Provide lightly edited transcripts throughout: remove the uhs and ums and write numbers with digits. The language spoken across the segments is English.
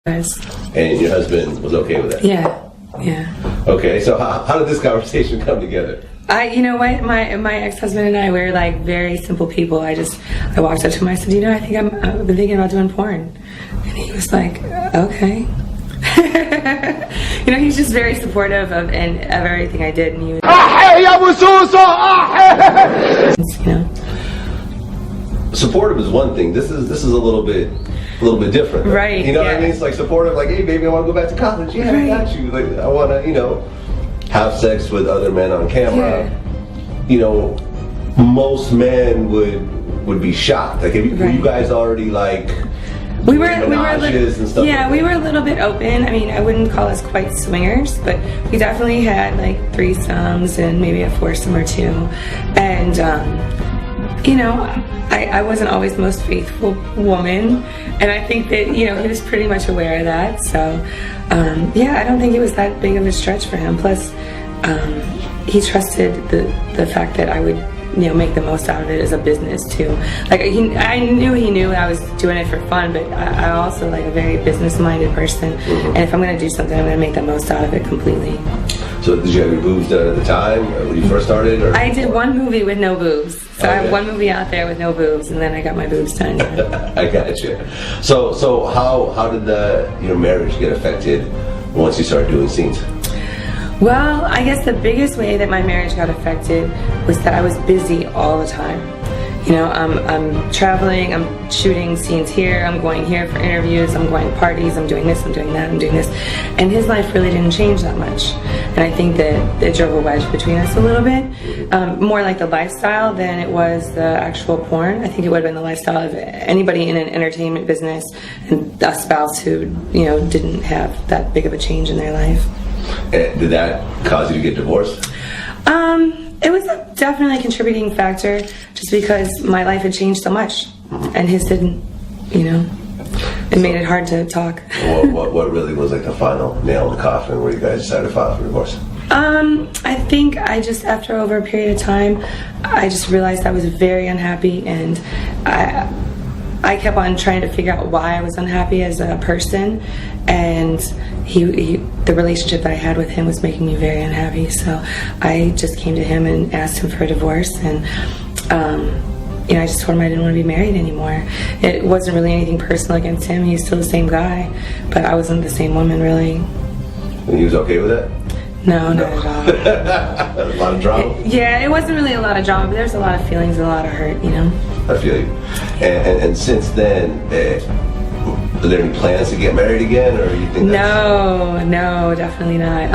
And your husband was okay with that? Yeah, yeah. Okay, so how did this conversation come together? You know what, my ex-husband and I, we're like very simple people. I walked up to him, I said, you know, I think I've been thinking about doing porn. And he was like, okay. You know, he's just very supportive of everything I did. And he was, you know. Supportive is one thing. This is a little bit different. Right. You know what I mean? It's like supportive, like, hey baby, I want to go back to college. Yeah, right. I got you. Like, I want to, you know, have sex with other men on camera. Yeah. You know, most men would be shocked. Like, were you guys already like? We were and stuff. Yeah, like we were a little bit open. I mean, I wouldn't call us quite swingers, but we definitely had like threesomes and maybe a foursome or two. And you know, I wasn't always the most faithful woman, and I think that, you know, he was pretty much aware of that. So yeah, I don't think it was that big of a stretch for him. Plus, he trusted the fact that I would, you know, make the most out of it as a business too. Like, I knew he knew I was doing it for fun, but I'm also like a very business-minded person. And if I'm going to do something, I'm going to make the most out of it completely. So did you have your boobs done at the time when you first started? Or? I did one movie with no boobs. So I have one movie out there with no boobs, and then I got my boobs done. I got you. So how did your marriage get affected once you started doing scenes? Well, I guess the biggest way that my marriage got affected was that I was busy all the time. You know, I'm traveling, I'm shooting scenes here, I'm going here for interviews, I'm going to parties, I'm doing this, I'm doing that, I'm doing this. And his life really didn't change that much. And I think that it drove a wedge between us a little bit. More like the lifestyle than it was the actual porn. I think it would have been the lifestyle of anybody in an entertainment business and a spouse who, you know, didn't have that big of a change in their life. And did that cause you to get divorced? It was definitely a contributing factor, just because my life had changed so much, and his didn't. You know, it made it hard to talk. What really was like the final nail in the coffin where you guys decided to file for divorce? I think after over a period of time, I just realized I was very unhappy, and I kept on trying to figure out why I was unhappy as a person, and the relationship that I had with him was making me very unhappy. So I just came to him and asked him for a divorce, and you know, I just told him I didn't want to be married anymore. It wasn't really anything personal against him. He's still the same guy, but I wasn't the same woman, really. And he was okay with that? No, not at all. A lot of drama? Yeah, it wasn't really a lot of drama, but there's a lot of feelings and a lot of hurt, you know? I feel you. And since then, are there any plans to get married again, or you think No, definitely not.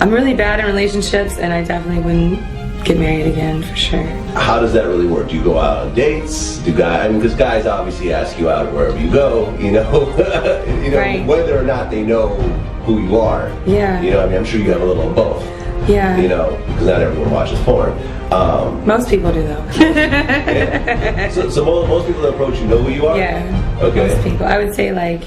I'm really bad in relationships, and I definitely wouldn't get married again for sure. How does that really work? Do you go out on dates? Because guys obviously ask you out wherever you go, you know, right. Whether or not they know who you are. Yeah. You know, I mean, I'm sure you have a little of both. Yeah. You know, because not everyone watches porn. Most people do, though. Yeah. So most people that approach you know who you are? Yeah. Okay. Most people. I would say like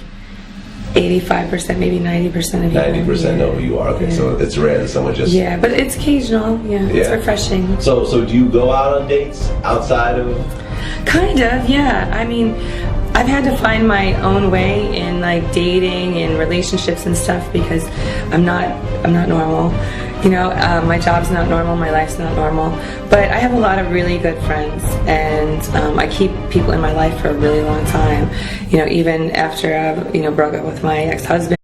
85%, maybe 90% of people. 90% know who you are. Okay, yeah. So it's rare that someone just... Yeah, but it's occasional. Yeah, it's refreshing. So do you go out on dates outside of... Kind of, yeah. I mean, I've had to find my own way in like dating and relationships and stuff, because I'm not normal. You know, my job's not normal, my life's not normal. But I have a lot of really good friends, and I keep people in my life for a really long time. You know, even after I, you know, broke up with my ex-husband.